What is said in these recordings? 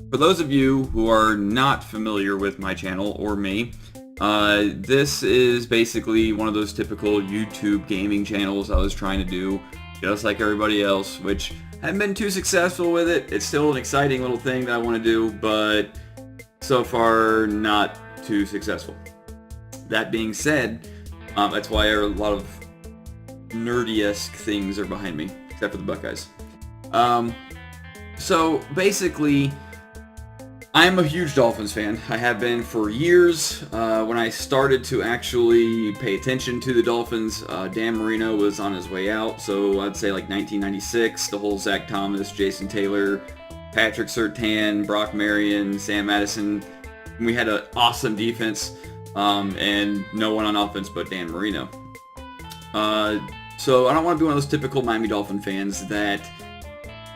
For those of you who are not familiar with my channel or me, this is basically one of those typical YouTube gaming channels I was trying to do, just like everybody else, which I haven't been too successful with it. It's still an exciting little thing that I want to do, but so far not too successful. That being said, that's why a lot of nerdy-esque things are behind me, except for the Buckeyes. So basically, I'm a huge Dolphins fan. I have been for years. When I started to actually pay attention to the Dolphins, Dan Marino was on his way out, so I'd say like 1996, the whole Zach Thomas, Jason Taylor, Patrick Surtain, Brock Marion, Sam Madison. We had an awesome defense, and no one on offense but Dan Marino. So I don't want to be one of those typical Miami Dolphin fans that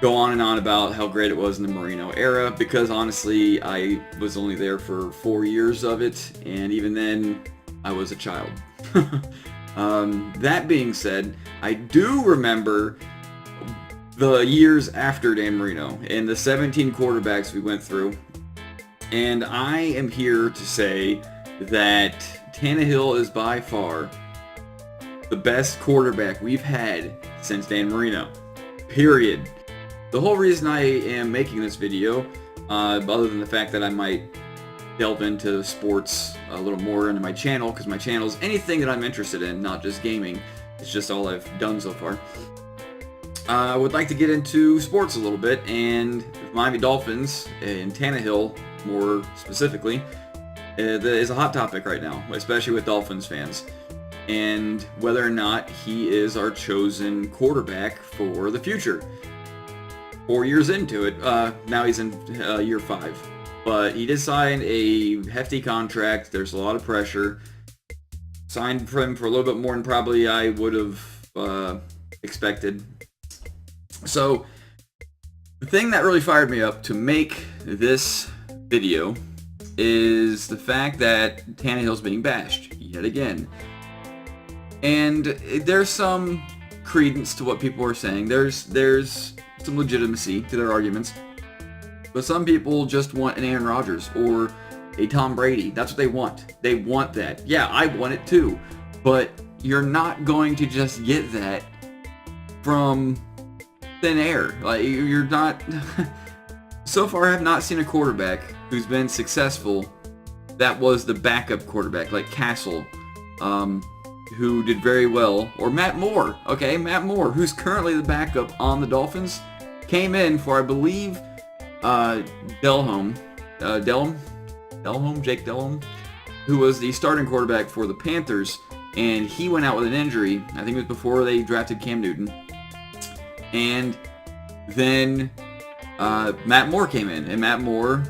go on and on about how great it was in the Marino era, because honestly, I was only there for 4 years of it, and even then, I was a child. That being said, I do remember the years after Dan Marino and the 17 quarterbacks we went through, and I am here to say that Tannehill is by far the best quarterback we've had since Dan Marino. Period. The whole reason I am making this video, other than the fact that I might delve into sports a little more into my channel, because my channel is anything that I'm interested in, not just gaming. It's just all I've done so far. I would like to get into sports a little bit, and Miami Dolphins and Tannehill, more specifically, is a hot topic right now, especially with Dolphins fans, and whether or not he is our chosen quarterback for the future. 4 years into it, now he's in year 5, but he did sign a hefty contract. There's a lot of pressure. Signed for him for a little bit more than probably I would have expected. So the thing that really fired me up to make this video is the fact that Tannehill's being bashed yet again. And there's some credence to what people are saying. There's some legitimacy to their arguments. But some people just want an Aaron Rodgers or a Tom Brady. That's what they want. They want that. Yeah, I want it too. But you're not going to just get that from thin air. Like, you're not... So far, I have not seen a quarterback who's been successful that was the backup quarterback, like Castle, who did very well, or Matt Moore. Okay, Matt Moore, who's currently the backup on the Dolphins, came in for, I believe, Jake Delhomme, who was the starting quarterback for the Panthers, and he went out with an injury. I think it was before they drafted Cam Newton. And then Matt Moore came in, and Matt Moore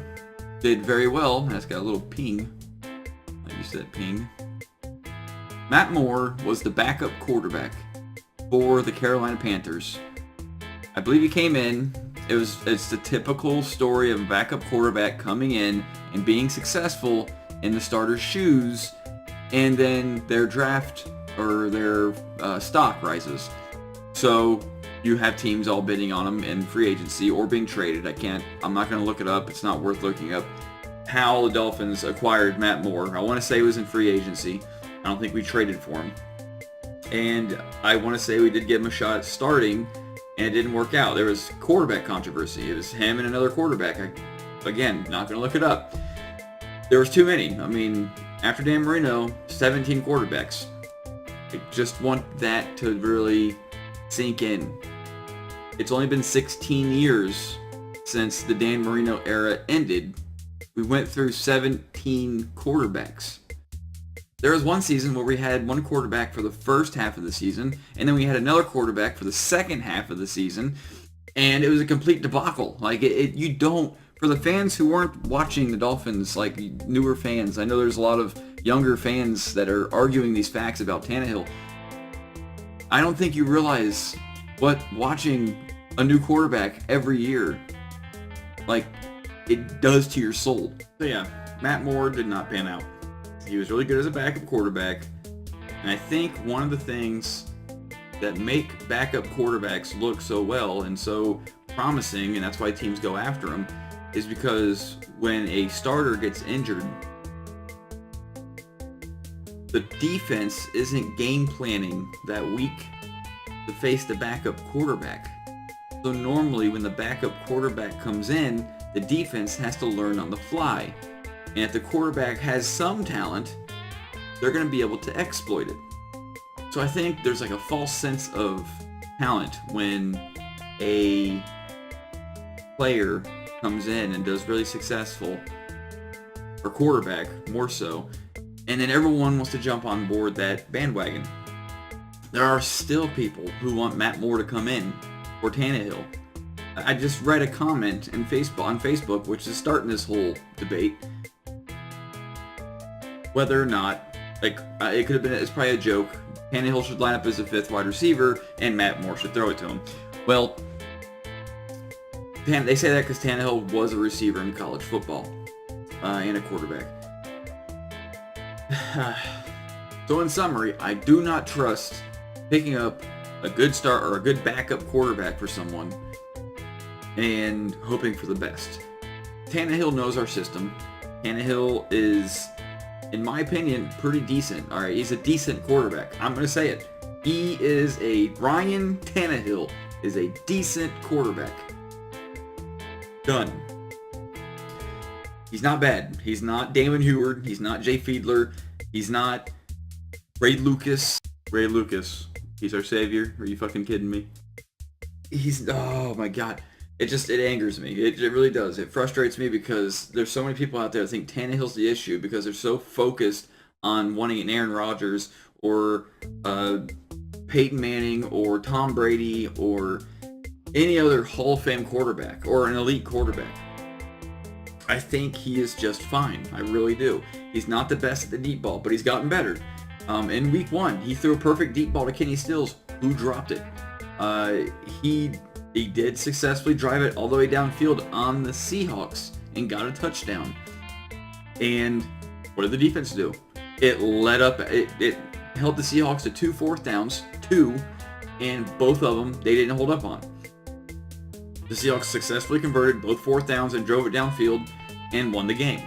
did very well. That's got a little ping. I used that ping. Matt Moore was the backup quarterback for the Carolina Panthers. I believe he came in. It's the typical story of a backup quarterback coming in and being successful in the starter's shoes, and then their draft or their stock rises. So you have teams all bidding on him in free agency or being traded. I'm not going to look it up. It's not worth looking up how the Dolphins acquired Matt Moore. I want to say it was in free agency. I don't think we traded for him. And I want to say we did give him a shot at starting, and it didn't work out. There was quarterback controversy. It was him and another quarterback. Again, not going to look it up. There was too many. I mean, after Dan Marino, 17 quarterbacks. I just want that to really sink in. It's only been 16 years since the Dan Marino era ended. We went through 17 quarterbacks. There was one season where we had one quarterback for the first half of the season, and then we had another quarterback for the second half of the season, and it was a complete debacle. Like, you don't, for the fans who weren't watching the Dolphins, like newer fans, I know there's a lot of younger fans that are arguing these facts about Tannehill. I don't think you realize what watching a new quarterback every year, like, it does to your soul. So yeah, Matt Moore did not pan out. He was really good as a backup quarterback, and I think one of the things that make backup quarterbacks look so well and so promising, and that's why teams go after them, is because when a starter gets injured, the defense isn't game planning that week to face the backup quarterback. So normally when the backup quarterback comes in, the defense has to learn on the fly. And if the quarterback has some talent, they're going to be able to exploit it. So I think there's like a false sense of talent when a player comes in and does really successful, or quarterback more so, and then everyone wants to jump on board that bandwagon. There are still people who want Matt Moore to come in or Tannehill. I just read a comment on Facebook, which is starting this whole debate, whether or not, like, it could have been, it's probably a joke, Tannehill should line up as a 5th wide receiver and Matt Moore should throw it to him. Well, they say that because Tannehill was a receiver in college football and a quarterback. So in summary, I do not trust picking up a good start or a good backup quarterback for someone and hoping for the best. Tannehill knows our system. Tannehill is, in my opinion, pretty decent. All right, he's a decent quarterback. I'm going to say it. Ryan Tannehill is a decent quarterback. Done. He's not bad. He's not Damon Heward. He's not Jay Fiedler. He's not Ray Lucas. Ray Lucas. He's our savior. Are you fucking kidding me? Oh my god. It angers me. It really does. It frustrates me because there's so many people out there that think Tannehill's the issue because they're so focused on wanting an Aaron Rodgers or Peyton Manning or Tom Brady or any other Hall of Fame quarterback or an elite quarterback. I think he is just fine. I really do. He's not the best at the deep ball, but he's gotten better. In week 1, he threw a perfect deep ball to Kenny Stills, who dropped it. He did successfully drive it all the way downfield on the Seahawks and got a touchdown. And what did the defense do? It held the Seahawks to 2 4th downs, and both of them they didn't hold up on. The Seahawks successfully converted both 4th downs and drove it downfield and won the game.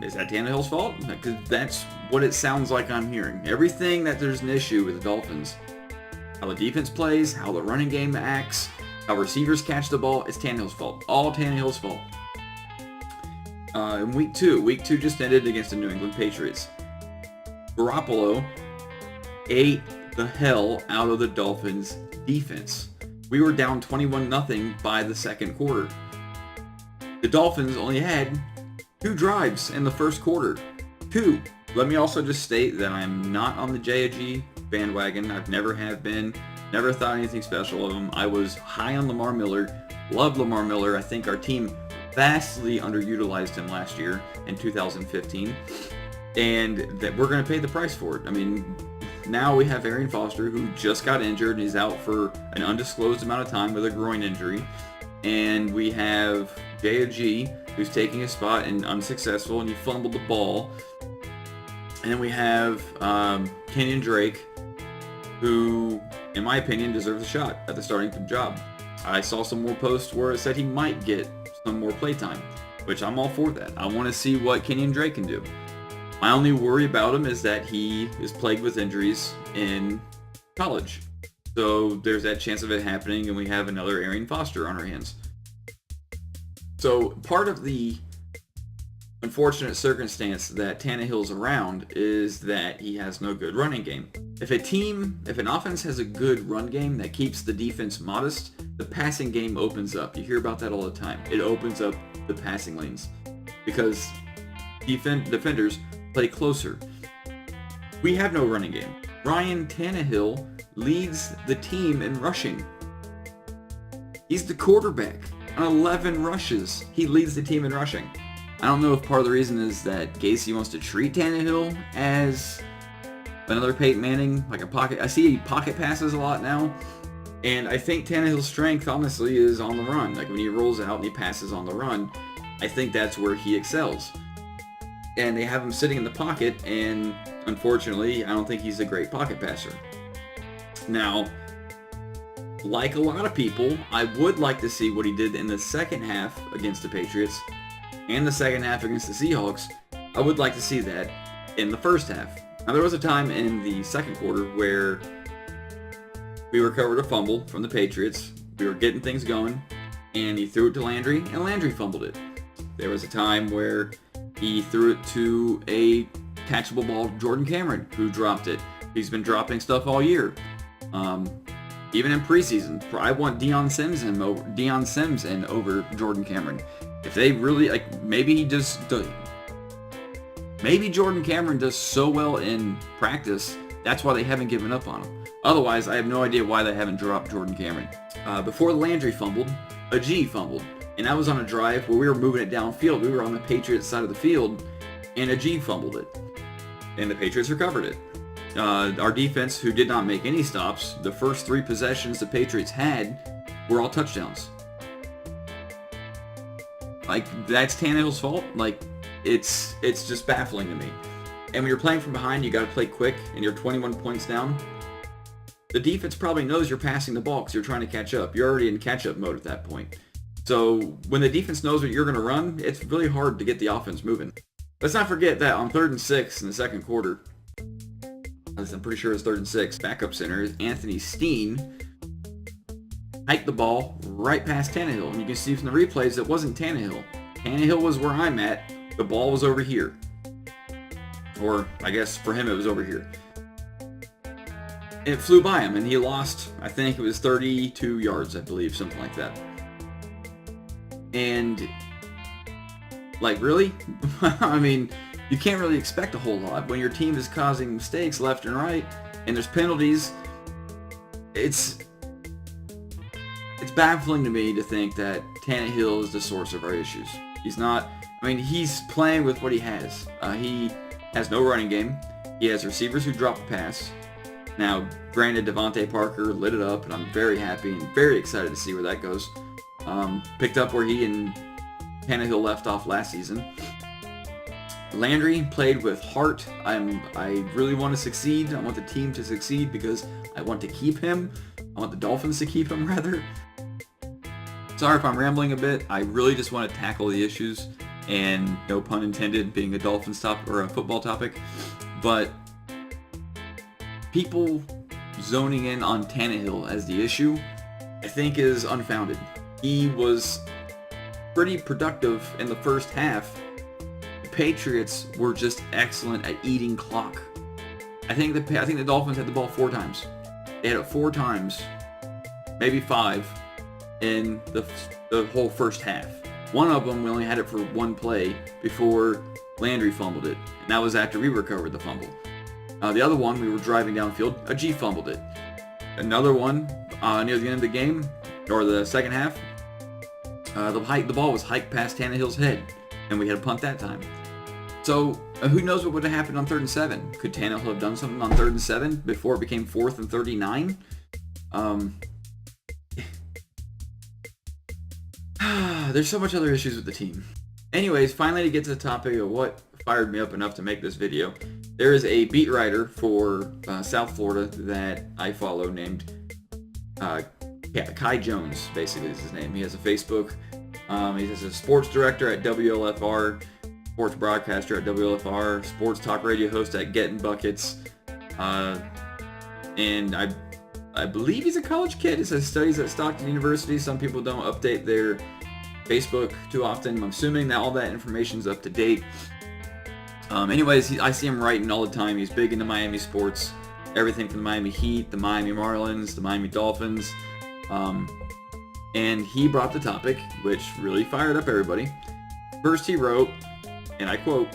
Is that Tannehill's fault? Because that's what it sounds like I'm hearing. Everything that there's an issue with the Dolphins, how the defense plays, how the running game acts, how receivers catch the ball, it's Tannehill's fault. All Tannehill's fault. In week 2 just ended against the New England Patriots. Garoppolo ate the hell out of the Dolphins defense. We were down 21-0 by the second quarter. The Dolphins only had 2 drives in the first quarter. 2. Let me also just state that I'm not on the J.A.G. bandwagon. I've never have been. Never thought anything special of him. I was high on Lamar Miller. Love Lamar Miller. I think our team vastly underutilized him last year in 2015. And that we're going to pay the price for it. I mean, now we have Arian Foster, who just got injured and he's out for an undisclosed amount of time with a groin injury. And we have J.A.G., who's taking a spot and unsuccessful, and he fumbled the ball. And then we have Kenyon Drake, who, in my opinion, deserves a shot at the starting job. I saw some more posts where it said he might get some more playtime, which I'm all for that. I want to see what Kenyon Drake can do. My only worry about him is that he is plagued with injuries in college. So there's that chance of it happening, and we have another Arian Foster on our hands. So part of the unfortunate circumstance that Tannehill's around is that he has no good running game. If an offense has a good run game that keeps the defense modest, the passing game opens up. You hear about that all the time. It opens up the passing lanes because defenders play closer. We have no running game. Ryan Tannehill leads the team in rushing. He's the quarterback. On 11 rushes, he leads the team in rushing. I don't know if part of the reason is that Gacy wants to treat Tannehill as another Peyton Manning, like a pocket. I see pocket passes a lot now, and I think Tannehill's strength, honestly, is on the run. Like when he rolls out and he passes on the run, I think that's where he excels. And they have him sitting in the pocket, and unfortunately, I don't think he's a great pocket passer. Now, like a lot of people, I would like to see what he did in the second half against the Patriots and the second half against the Seahawks. I would like to see that in the first half. Now, there was a time in the second quarter where we recovered a fumble from the Patriots. We were getting things going, and he threw it to Landry, and Landry fumbled it. There was a time where he threw it to a catchable ball, Jordan Cameron, who dropped it. He's been dropping stuff all year. Even in preseason, I want Deion Sims in over Jordan Cameron. If they really, like, maybe Jordan Cameron does so well in practice, that's why they haven't given up on him. Otherwise, I have no idea why they haven't dropped Jordan Cameron. Before Landry fumbled, a G fumbled. And that was on a drive where we were moving it downfield. We were on the Patriots side of the field, and a G fumbled it. And the Patriots recovered it. Our defense, who did not make any stops, the first 3 possessions the Patriots had were all touchdowns. Like, that's Tannehill's fault? Like, it's just baffling to me. And when you're playing from behind, you got to play quick, and you're 21 points down. The defense probably knows you're passing the ball because you're trying to catch up. You're already in catch-up mode at that point. So when the defense knows what you're going to run, it's really hard to get the offense moving. Let's not forget that on 3rd and 6 in the second quarter, I'm pretty sure it's 3rd and 6, backup center Anthony Steen hiked the ball right past Tannehill. And you can see from the replays it wasn't Tannehill. Tannehill was where I'm at. The ball was over here. Or I guess for him it was over here. And it flew by him and he lost, I think it was 32 yards, I believe, something like that. And, like, really? I mean, you can't really expect a whole lot when your team is causing mistakes left and right, and there's penalties. It's baffling to me to think that Tannehill is the source of our issues. He's not. I mean, he's playing with what he has. He has no running game. He has receivers who drop the pass. Now, granted, Devontae Parker lit it up, and I'm very happy and very excited to see where that goes. Picked up where he and Tannehill left off last season. Landry played with heart. I really want to succeed. I want the team to succeed because I want to keep him. I want the Dolphins to keep him, rather. Sorry if I'm rambling a bit. I really just want to tackle the issues, and no pun intended, being a Dolphins topic or a football topic. But people zoning in on Tannehill as the issue, I think, is unfounded. He was pretty productive in the first half. The Patriots were just excellent at eating clock. I think the Dolphins had the ball 4 times. They had it 4 times, maybe 5, in the whole first half. One of them, we only had it for 1 play before Landry fumbled it, and that was after we recovered the fumble. The other one, we were driving downfield, a G fumbled it. Another one, near the end of the game, or the second half, the ball was hiked past Tannehill's head, and we had to punt that time. So, who knows what would have happened on 3rd and 7? Could Tannehill have done something on 3rd and 7 before it became 4th and 39? There's so much other issues with the team. Anyways, finally to get to the topic of what fired me up enough to make this video, there is a beat writer for South Florida that I follow named Kai Jones, basically is his name. He has a Facebook. He's a sports director at WLFR, sports broadcaster at WLFR, sports talk radio host at Getting Buckets, and I believe he's a college kid. He says studies at Stockton University. Some people don't update their Facebook too often. I'm assuming that all that information is up to date. Anyways, I see him writing all the time. He's big into Miami sports. Everything from the Miami Heat, the Miami Marlins, the Miami Dolphins. And he brought the topic, which really fired up everybody. First he wrote, and I quote,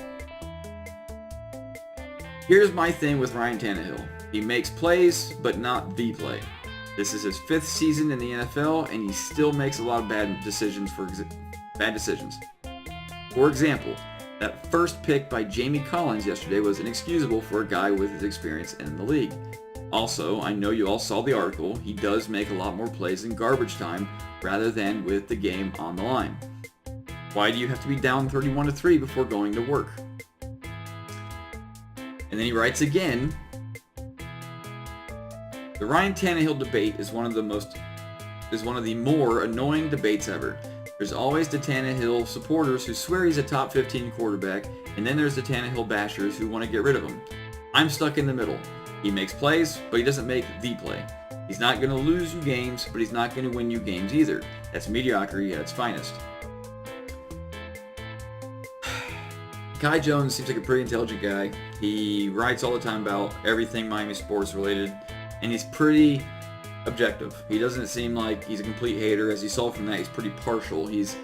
"Here's my thing with Ryan Tannehill. He makes plays, but not the play. This is his 5th season in the NFL, and he still makes a lot of bad decisions. For example, that first pick by Jamie Collins yesterday was inexcusable for a guy with his experience in the league. Also, I know you all saw the article, he does make a lot more plays in garbage time rather than with the game on the line. Why do you have to be down 31-3 before going to work?" And then he writes again, "The Ryan Tannehill debate is one of the most is one of the more annoying debates ever. There's always the Tannehill supporters who swear he's a top 15 quarterback, and then there's the Tannehill bashers who want to get rid of him. I'm stuck in the middle. He makes plays, but he doesn't make the play. He's not going to lose you games, but he's not going to win you games either. That's mediocrity at its finest. Kai Jones seems like a pretty intelligent guy. He writes all the time about everything Miami sports related, and he's pretty objective. He doesn't seem like he's a complete hater. As you saw from that, he's pretty partial. He's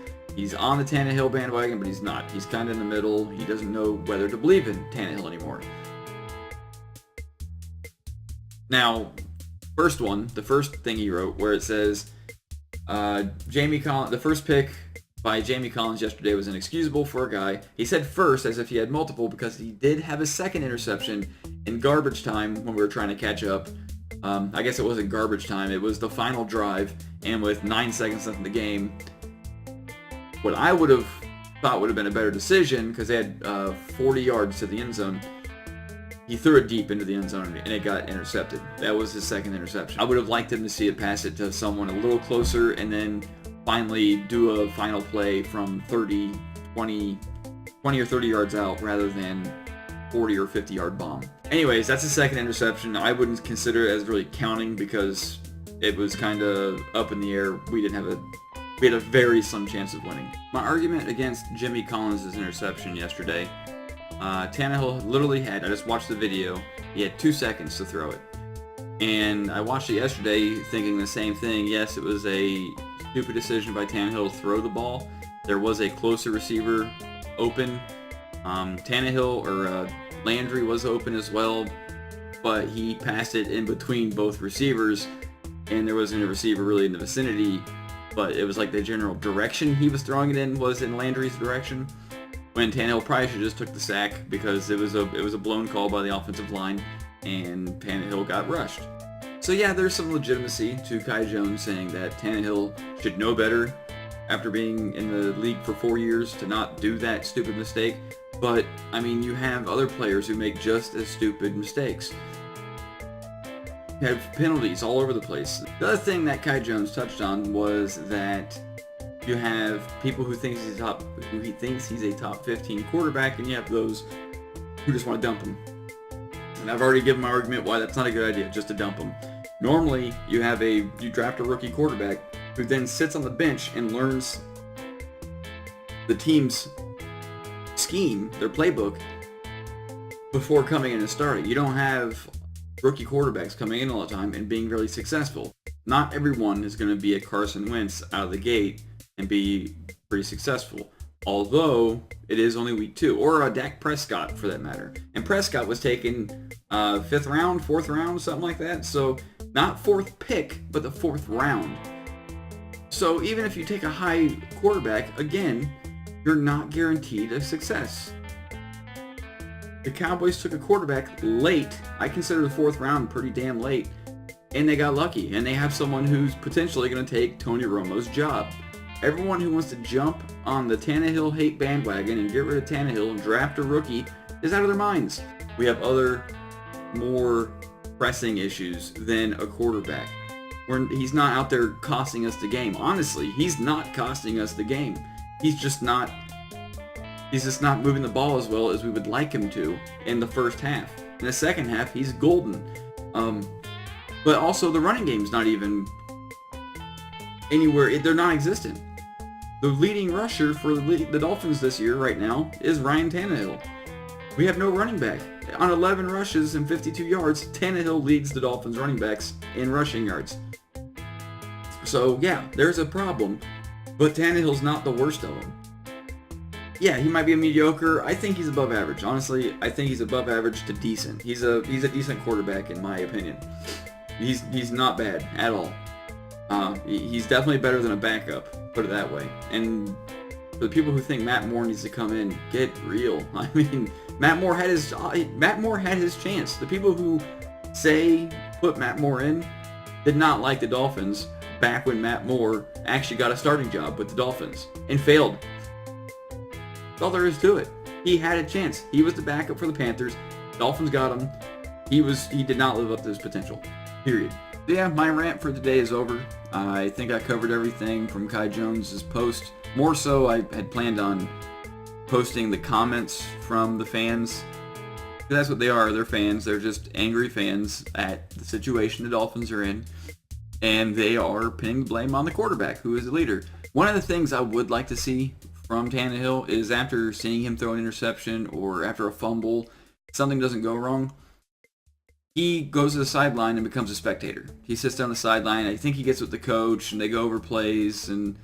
on the Tannehill bandwagon, but he's not. He's kind of in the middle. He doesn't know whether to believe in Tannehill anymore. Now, the first thing he wrote, where it says, the first pick by Jamie Collins yesterday was inexcusable for a guy. He said first as if he had multiple because he did have a second interception in garbage time when we were trying to catch up. I guess it wasn't garbage time. It was the final drive, and with 9 seconds left in the game, what I would have thought would have been a better decision, because they had 40 yards to the end zone, he threw it deep into the end zone, and it got intercepted. That was his second interception. I would have liked him to see it pass it to someone a little closer, and then finally do a final play from 20 or 30 yards out, rather than 40 or 50 yard bomb. Anyways, that's the second interception. I wouldn't consider it as really counting because it was kind of up in the air. We had a very slim chance of winning. My argument against Jimmy Collins' interception yesterday, Tannehill literally I just watched the video, he had 2 seconds to throw it. And I watched it yesterday thinking the same thing. Yes, it was a stupid decision by Tannehill to throw the ball. There was a closer receiver open. Tannehill or Landry was open as well, but he passed it in between both receivers, and there wasn't a receiver really in the vicinity, but it was like the general direction he was throwing it in was in Landry's direction, when Tannehill probably should have just took the sack because it was a blown call by the offensive line, and Tannehill got rushed. So yeah, there's some legitimacy to Kai Jones saying that Tannehill should know better after being in the league for 4 years to not do that stupid mistake. But, I mean, you have other players who make just as stupid mistakes. You have penalties all over the place. The other thing that Kai Jones touched on was that you have people who thinks he's a top 15 quarterback, and you have those who just want to dump him. And I've already given my argument why that's not a good idea, just to dump him. Normally, you draft a rookie quarterback who then sits on the bench and learns the team's scheme, their playbook, before coming in and starting. You don't have rookie quarterbacks coming in all the time and being really successful. Not everyone is going to be a Carson Wentz out of the gate and be pretty successful. Although it is only week 2, or a Dak Prescott for that matter. And Prescott was taken 5th round, 4th round, something like that. So not 4th pick, but the 4th round. So even if you take a high quarterback, again, you're not guaranteed a success. The Cowboys took a quarterback late. I consider the 4th round pretty damn late. And they got lucky. And they have someone who's potentially going to take Tony Romo's job. Everyone who wants to jump on the Tannehill hate bandwagon and get rid of Tannehill and draft a rookie is out of their minds. We have other more pressing issues than a quarterback. He's not out there costing us the game. Honestly, he's not costing us the game. He's just not moving the ball as well as we would like him to in the first half. In the second half, he's golden. But also the running game's not even anywhere. They're non-existent. The leading rusher for the Dolphins this year right now is Ryan Tannehill. We have no running back. On 11 rushes and 52 yards, Tannehill leads the Dolphins running backs in rushing yards. So yeah, there's a problem, but Tannehill's not the worst of them. Yeah, he might be a mediocre. I think he's above average. Honestly, I think he's above average to decent. He's a decent quarterback in my opinion. He's not bad at all. He's definitely better than a backup, put it that way. And for the people who think Matt Moore needs to come in, get real. I mean, Matt Moore had his chance. The people who say put Matt Moore in did not like the Dolphins back when Matt Moore actually got a starting job with the Dolphins and failed. That's all there is to it. He had a chance. He was the backup for the Panthers. Dolphins got him. He did not live up to his potential. Period. So yeah, my rant for today is over. I think I covered everything from Kai Jones's post. More so, I had planned on posting the comments from the fans. That's what they are. They're fans. They're just angry fans at the situation the Dolphins are in. And they are pinning the blame on the quarterback, who is the leader. One of the things I would like to see from Tannehill is after seeing him throw an interception or after a fumble, something doesn't go wrong, he goes to the sideline and becomes a spectator. He sits down the sideline. I think he gets with the coach, and they go over plays, and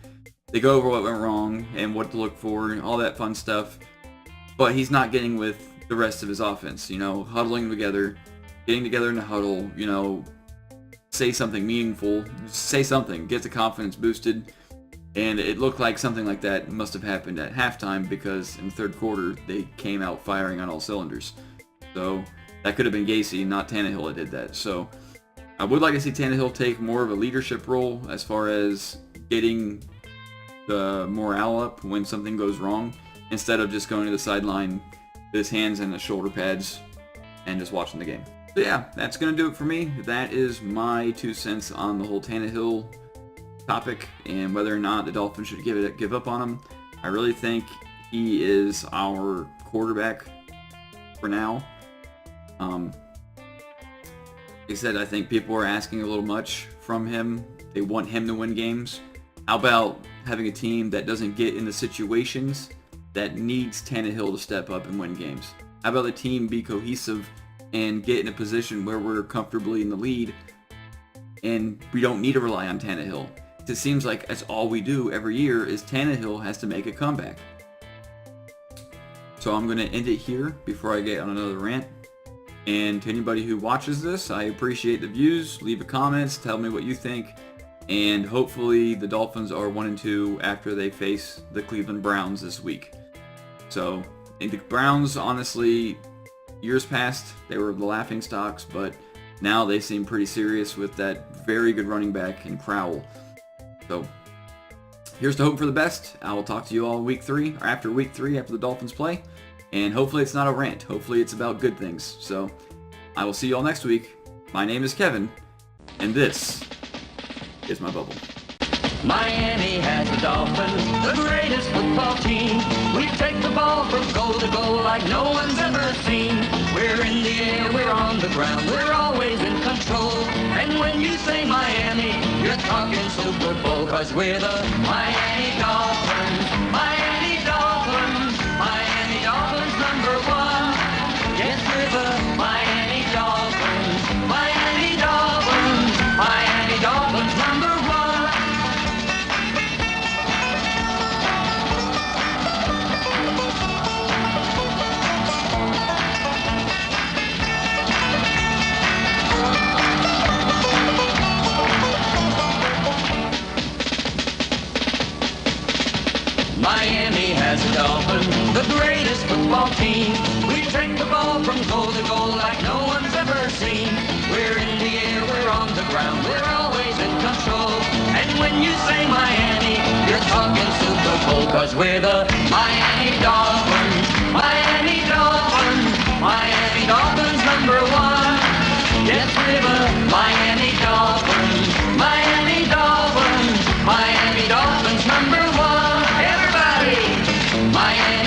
they go over what went wrong and what to look for and all that fun stuff. But he's not getting with the rest of his offense, huddling together, getting together in a huddle, say something meaningful, say something, get the confidence boosted. And it looked like something like that must have happened at halftime, because in the third quarter, they came out firing on all cylinders. So that could have been Gacy, not Tannehill, that did that. So I would like to see Tannehill take more of a leadership role as far as getting the morale up when something goes wrong, instead of just going to the sideline with his hands in the shoulder pads and just watching the game. So yeah, that's going to do it for me. That is my 2 cents on the whole Tannehill topic and whether or not the Dolphins should give up on him. I really think he is our quarterback for now. Like I said, I think people are asking a little much from him. They want him to win games. How about having a team that doesn't get in the situations that needs Tannehill to step up and win games? How about the team be cohesive and get in a position where we're comfortably in the lead and we don't need to rely on Tannehill? It seems like that's all we do every year is Tannehill has to make a comeback. So I'm going to end it here before I get on another rant. And to anybody who watches this, I appreciate the views. Leave a comment, tell me what you think. And hopefully the Dolphins are 1-2 after they face the Cleveland Browns this week. So the Browns, honestly, years past, they were the laughing stocks, but now they seem pretty serious with that very good running back in Crowell. So here's to hope for the best. I will talk to you all week 3, or after week 3, after the Dolphins play. And hopefully it's not a rant. Hopefully it's about good things. So I will see you all next week. My name is Kevin, and this is my bubble. Miami has the Dolphins, the greatest football team. We take the ball from goal to goal like no one's ever seen. We're in the air, we're on the ground, we're always in control. And when you say Miami, you're talking Super Bowl, 'cause we're the Miami Dolphins. Miami Dolphins, Miami Dolphins #1. Yes, we're the Miami Dolphins. Miami Dolphins, Miami Dolphins #1. Miami has the Dolphins, the greatest football team. We take the ball from goal to goal like no one's ever seen. We're in the air, we're on the ground, we're always in control. And when you say Miami, you're talking Super Bowl, 'cause we're the Miami Dolphins. Miami Dolphins, Miami Dolphins #1. Yes, we're the Miami Dolphins. Miami Dolphins, Miami Dolphins #1. Everybody, Miami